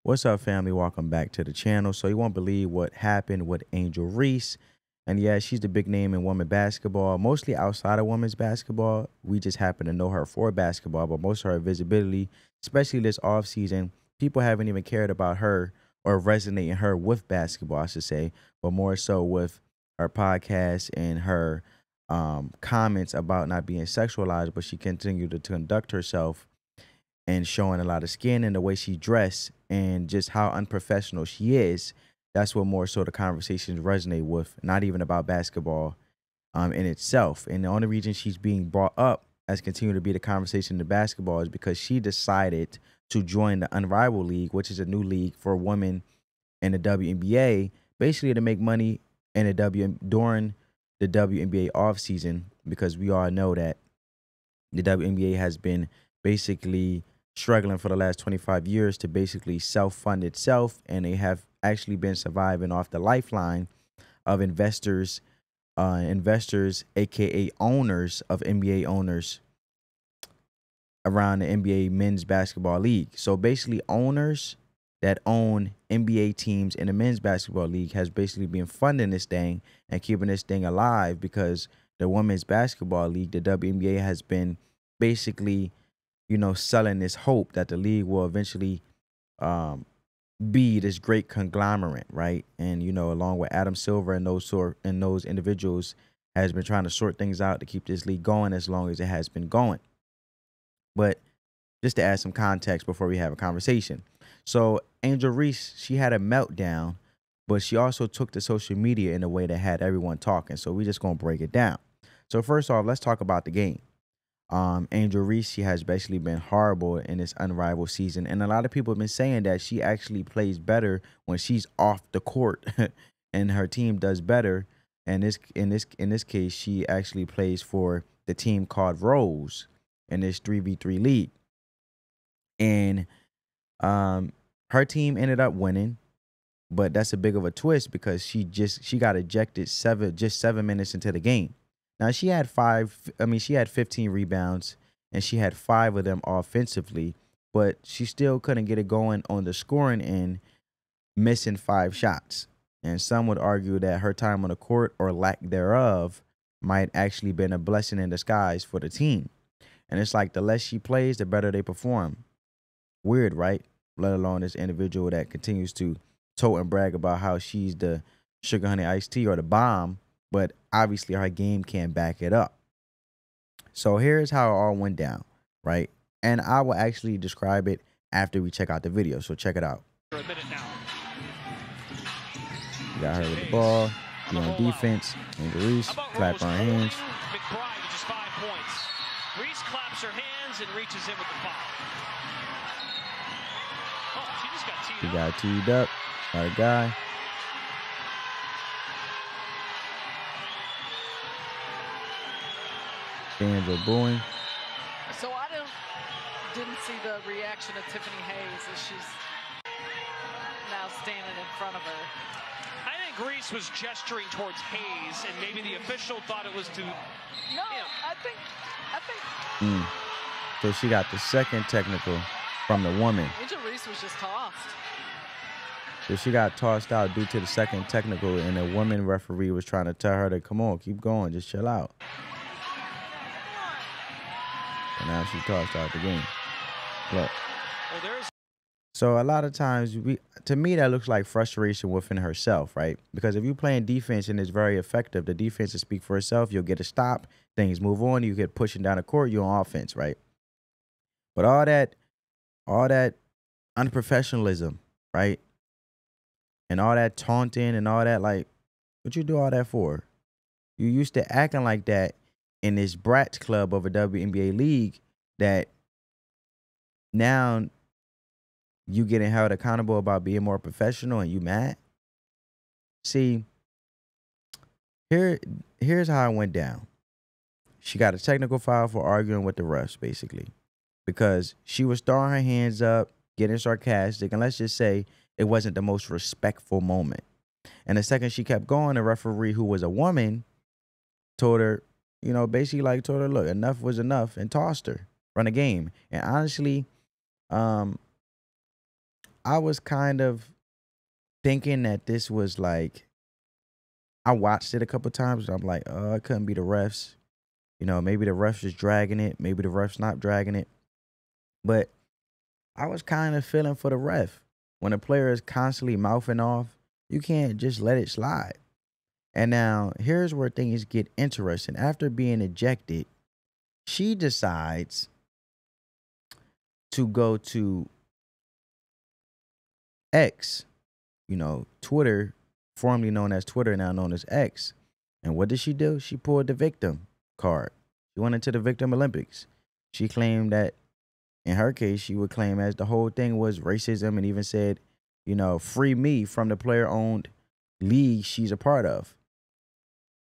What's up, family? Welcome back to the channel. So you won't believe what happened with Angel Reese. And yeah, she's the big name in women basketball, mostly outside of women's basketball. We just happen to know her for basketball, but most of her visibility, especially this offseason, people haven't even cared about her or resonating her with basketball, I should say, but more so with her podcast and her comments about not being sexualized, but she continued to conduct herself and showing a lot of skin and the way she dressed and just how unprofessional she is. That's what more so the conversations resonate with, not even about basketball in itself. And the only reason she's being brought up as continue to be the conversation in the basketball is because she decided to join the Unrivaled League, which is a new league for women in the WNBA, basically to make money in during the WNBA offseason, because we all know that the WNBA has been basically struggling for the last 25 years to basically self-fund itself, and they have actually been surviving off the lifeline of investors, aka owners of NBA owners around the NBA men's basketball league. So basically owners that own NBA teams in the men's basketball league has basically been funding this thing and keeping this thing alive, because the women's basketball league, the WNBA, has been basically, selling this hope that the league will eventually um, be this great conglomerate, right? And along with Adam Silver and those individuals, has been trying to sort things out to keep this league going as long as it has been going. But just to add some context before we have a conversation. So Angel Reese, she had a meltdown, but she also took to social media in a way that had everyone talking. So we're just gonna break it down. So first off, let's talk about the game. Angel Reese, she has basically been horrible in this Unrivaled season, and a lot of people have been saying that she actually plays better when she's off the court, and her team does better. And in this case, she actually plays for the team called Rose in this 3v3 league, and um, her team ended up winning. But that's a big of a twist because she got ejected 7 minutes into the game. Now she had 15 rebounds and she had 5 of them offensively, but she still couldn't get it going on the scoring end, missing 5 shots. And some would argue that her time on the court, or lack thereof, might actually been a blessing in disguise for the team. And it's like the less she plays, the better they perform. Weird, right? Let alone this individual that continues to tote and brag about how she's the sugar honey iced tea or the bomb, but obviously her game can't back it up. So here's how it all went down, right? And I will actually describe it after we check out the video. So check it out. For a minute now. You got her with the ball, be on defense, Angel Reese, clap on her hands. McBride, just 5 points. Reese claps her hands and reaches in with the foul. Oh, she just got teed He up. got teed up by the guy. Fans are booing. So I didn't see the reaction of Tiffany Hayes as she's now standing in front of her. I think Reese was gesturing towards Hayes, and maybe the official thought it was to. No, I think. So she got the second technical from the woman. Angel Reese was just tossed. So she got tossed out due to the second technical, and the woman referee was trying to tell her to come on, keep going, just chill out. And now she tossed out the game. Look. Well, there's. So a lot of times, to me, that looks like frustration within herself, right? Because if you're playing defense and it's very effective, the defense will speak for itself. You'll get a stop, things move on, you get pushing down the court, you're on offense, right? But all that unprofessionalism, right? And all that taunting and all that, like, what you do all that for? You used to acting like that in this brats club of a WNBA league, that now you getting held accountable about being more professional and you mad? See, here's how it went down. She got a technical foul for arguing with the refs, basically, because she was throwing her hands up, getting sarcastic, and let's just say it wasn't the most respectful moment. And the second she kept going, the referee, who was a woman, told her, basically told her, look, enough was enough, and tossed her, run a game. And honestly, I was kind of thinking that this was like, I watched it a couple times and I'm like, it couldn't be the refs. You know, maybe the refs is dragging it, maybe the refs not dragging it. But I was kind of feeling for the ref. When a player is constantly mouthing off, you can't just let it slide. And now here's where things get interesting. After being ejected, she decides to go to X, you know, Twitter, formerly known as Twitter, now known as X. And what did she do? She pulled the victim card. She went into the Victim Olympics. She claimed that, in her case, she would claim as the whole thing was racism, and even said, you know, free me from the player-owned league she's a part of.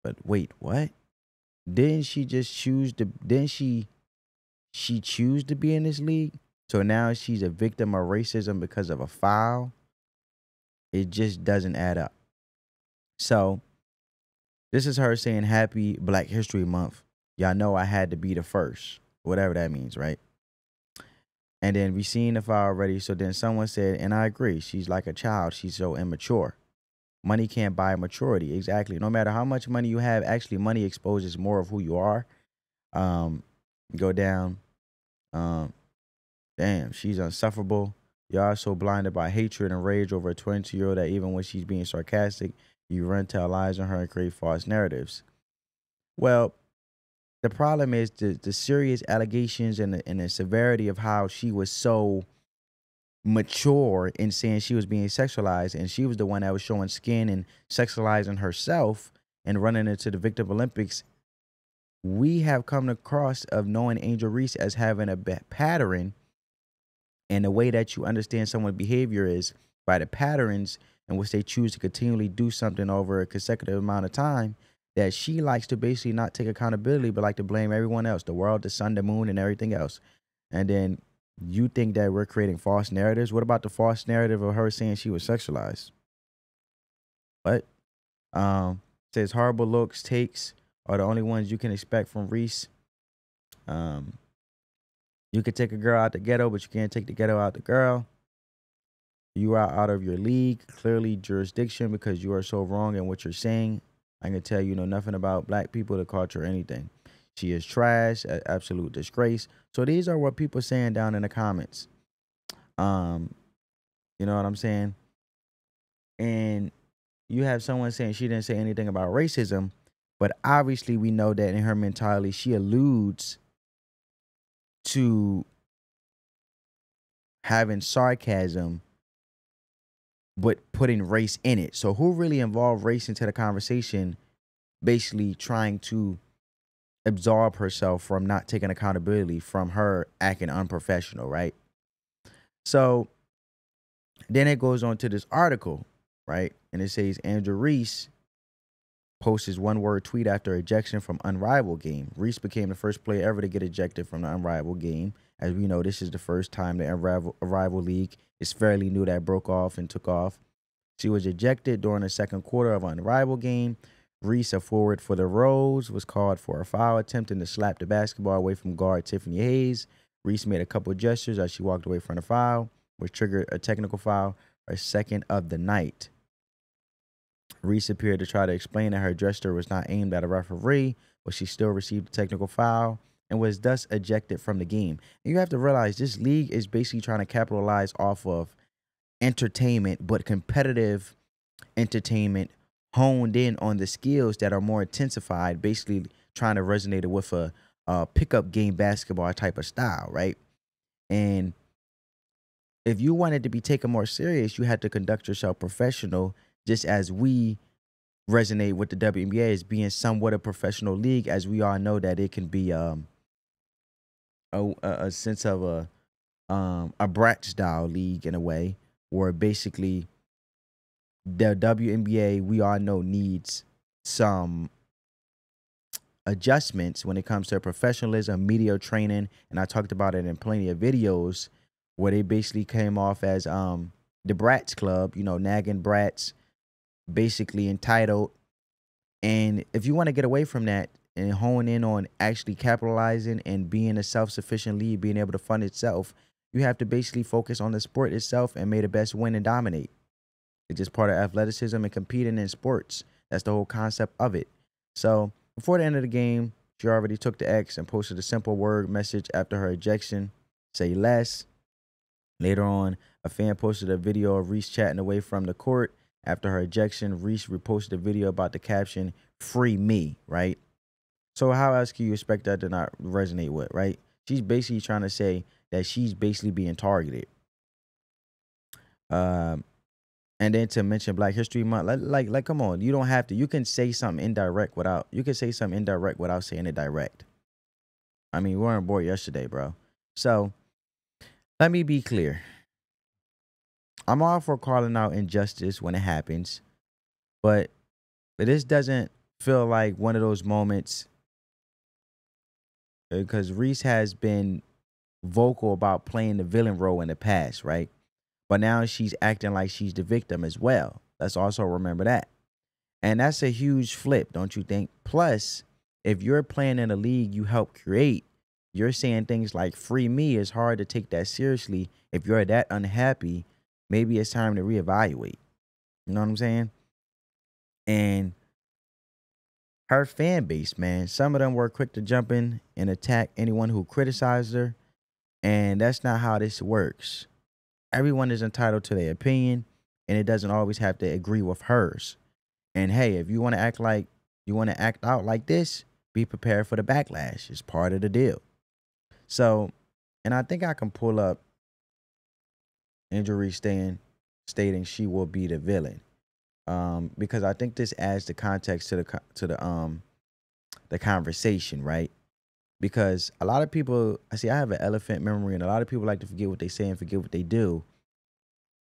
But wait, what? Didn't she just choose to, didn't she choose to be in this league? So now she's a victim of racism because of a foul? It just doesn't add up. So this is her saying happy Black History Month. Y'all know I had to be the first. Whatever that means, right? And then we seen the foul already. So then someone said, and I agree, she's like a child. She's so immature. Money can't buy maturity. Exactly. No matter how much money you have, actually money exposes more of who you are. Go down. Damn, she's insufferable. Y'all are so blinded by hatred and rage over a 22-year-old that even when she's being sarcastic, you run tell lies on her and create false narratives. Well, the problem is the serious allegations and the severity of how she was so mature in saying she was being sexualized, and she was the one that was showing skin and sexualizing herself and running into the Victim Olympics. We have come across of knowing Angel Reese as having a pattern, and the way that you understand someone's behavior is by the patterns in which they choose to continually do something over a consecutive amount of time, that she likes to basically not take accountability but like to blame everyone else, the world, the sun, the moon, and everything else. And then you think that we're creating false narratives? What about the false narrative of her saying she was sexualized? What? Says horrible looks, takes are the only ones you can expect from Reese. You could take a girl out the ghetto, but you can't take the ghetto out the girl. You are out of your league, clearly jurisdiction, because you are so wrong in what you're saying. I can tell you know nothing about black people, the culture, or anything. She is trash, an absolute disgrace. So these are what people are saying down in the comments. You know what I'm saying? And you have someone saying she didn't say anything about racism, but obviously we know that in her mentality, she alludes to having sarcasm, but putting race in it. So who really involved race into the conversation, basically trying to absolve herself from not taking accountability from her acting unprofessional, right? So then it goes on to this article, right? And it says Angel Reese posts his one-word tweet after ejection from Unrivaled game. Reese became the first player ever to get ejected from the Unrivaled game. As we know, this is the first time the Unrivaled League is fairly new that broke off and took off. She was ejected during the second quarter of an Unrivaled game. Reese, a forward for the Rose, was called for a foul attempting to slap the basketball away from guard Tiffany Hayes. Reese made a couple of gestures as she walked away from the foul, which triggered a technical foul, her second of the night. Reese appeared to try to explain that her gesture was not aimed at a referee, but she still received a technical foul and was thus ejected from the game. And you have to realize this league is basically trying to capitalize off of entertainment, but competitive entertainment honed in on the skills that are more intensified, basically trying to resonate with a pickup game basketball type of style, right? And if you wanted to be taken more serious, you had to conduct yourself professional, just as we resonate with the WNBA as being somewhat a professional league, as we all know that it can be a sense of a brat style league in a way, where basically the WNBA, we all know, needs some adjustments when it comes to professionalism, media training, and I talked about it in plenty of videos where they basically came off as the Brats Club, you know, nagging brats, basically entitled. And if you want to get away from that and hone in on actually capitalizing and being a self-sufficient league, being able to fund itself, You have to basically focus on the sport itself and may the best win and dominate. It's just part of athleticism and competing in sports. That's the whole concept of it. So before the end of the game, she already took the X and posted a simple word message after her ejection. Say less. Later on, a fan posted a video of Reese chatting away from the court. After her ejection, Reese reposted a video about the caption, "Free me," right? So how else can you expect that to not resonate with, right? She's basically trying to say that she's basically being targeted. And then to mention Black History Month, like, come on, you don't have to. You can say something indirect without saying it direct. I mean, we weren't bored yesterday, bro. So let me be clear. I'm all for calling out injustice when it happens, but this doesn't feel like one of those moments, because Reese has been vocal about playing the villain role in the past, right? But now she's acting like she's the victim as well. Let's also remember that. And that's a huge flip, don't you think? Plus, if you're playing in a league you help create, you're saying things like "free me." It's hard to take that seriously. If you're that unhappy, maybe it's time to reevaluate. You know what I'm saying? And her fan base, man, some of them were quick to jump in and attack anyone who criticized her. And that's not how this works. Everyone is entitled to their opinion, and it doesn't always have to agree with hers. And hey, if you want to act out like this, be prepared for the backlash. It's part of the deal. So, and I think I can pull up Angel Reese stating she will be the villain, because I think this adds the context to the conversation, right? Because a lot of people, I have an elephant memory, and a lot of people like to forget what they say and forget what they do.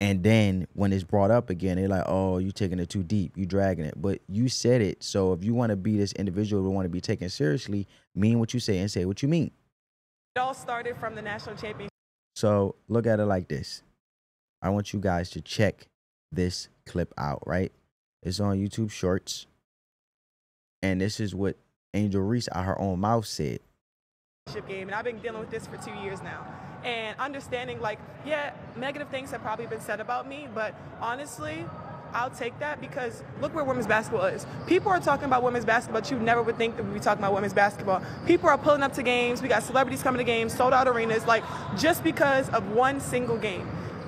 And then when it's brought up again, they're like, "Oh, you taking it too deep, you dragging it." But you said it, so if you want to be this individual who want to be taken seriously, mean what you say and say what you mean. It all started from the national championship. So look at it like this. I want you guys to check this clip out, right? It's on YouTube Shorts. And this is what Angel Reese out her own mouth said. Game, and I've been dealing with this for 2 years now. And understanding, like, yeah, negative things have probably been said about me, but honestly, I'll take that because look where women's basketball is. People are talking about women's basketball, but you never would think that we'd be talking about women's basketball. People are pulling up to games. We got celebrities coming to games, sold out arenas, like, just because of one single game.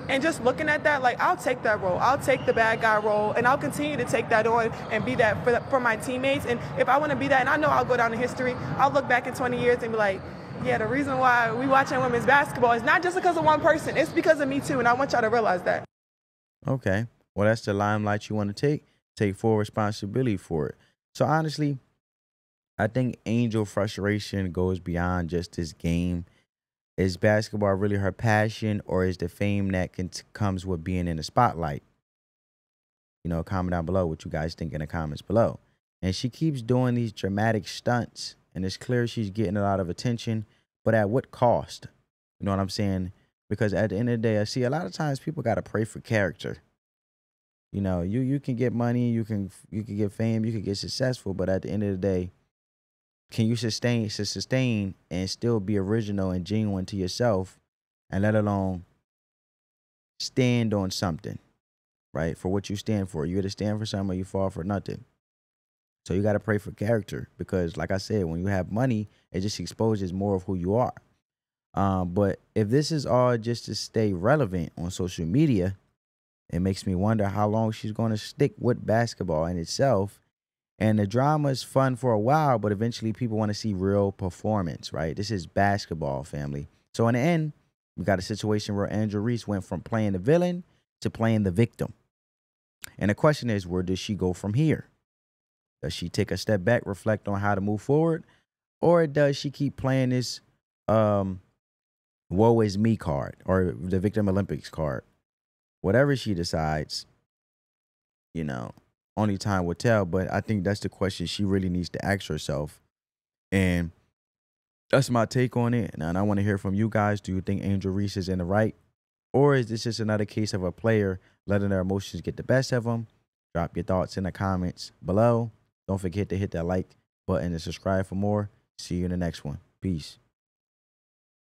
And just looking at that, like, I'll take that role. I'll take the bad guy role, and I'll continue to take that on and be that for my teammates. And if I want to be that, and I know I'll go down in history, I'll look back in 20 years and be like, yeah, the reason why we watching women's basketball is not just because of one person. It's because of me, too, and I want y'all to realize that. Okay. Well, that's the limelight you want to take full responsibility for it. So, honestly, I think Angel frustration goes beyond just this game. Is basketball really her passion, or is the fame that comes with being in the spotlight? You know, comment down below what you guys think in the comments below. And she keeps doing these dramatic stunts, and it's clear she's getting a lot of attention, but at what cost? You know what I'm saying? Because at the end of the day, I see a lot of times people got to pray for character. You know, you can get money, you can get fame, you can get successful, but at the end of the day, can you sustain and still be original and genuine to yourself, and let alone stand on something, right? For what you stand for. You either stand for something or you fall for nothing. So you got to pray for character, because like I said, when you have money, it just exposes more of who you are. But if this is all just to stay relevant on social media, it makes me wonder how long she's going to stick with basketball in itself. And the drama is fun for a while, but eventually people want to see real performance, right? This is basketball, family. So in the end, we got a situation where Angel Reese went from playing the villain to playing the victim. And the question is, where does she go from here? Does she take a step back, reflect on how to move forward? Or does she keep playing this woe is me card, or the Victim Olympics card? Whatever she decides, you know, only time will tell. But I think that's the question she really needs to ask herself. And that's my take on it. And I want to hear from you guys. Do you think Angel Reese is in the right? Or is this just another case of a player letting their emotions get the best of them? Drop your thoughts in the comments below. Don't forget to hit that like button and subscribe for more. See you in the next one. Peace.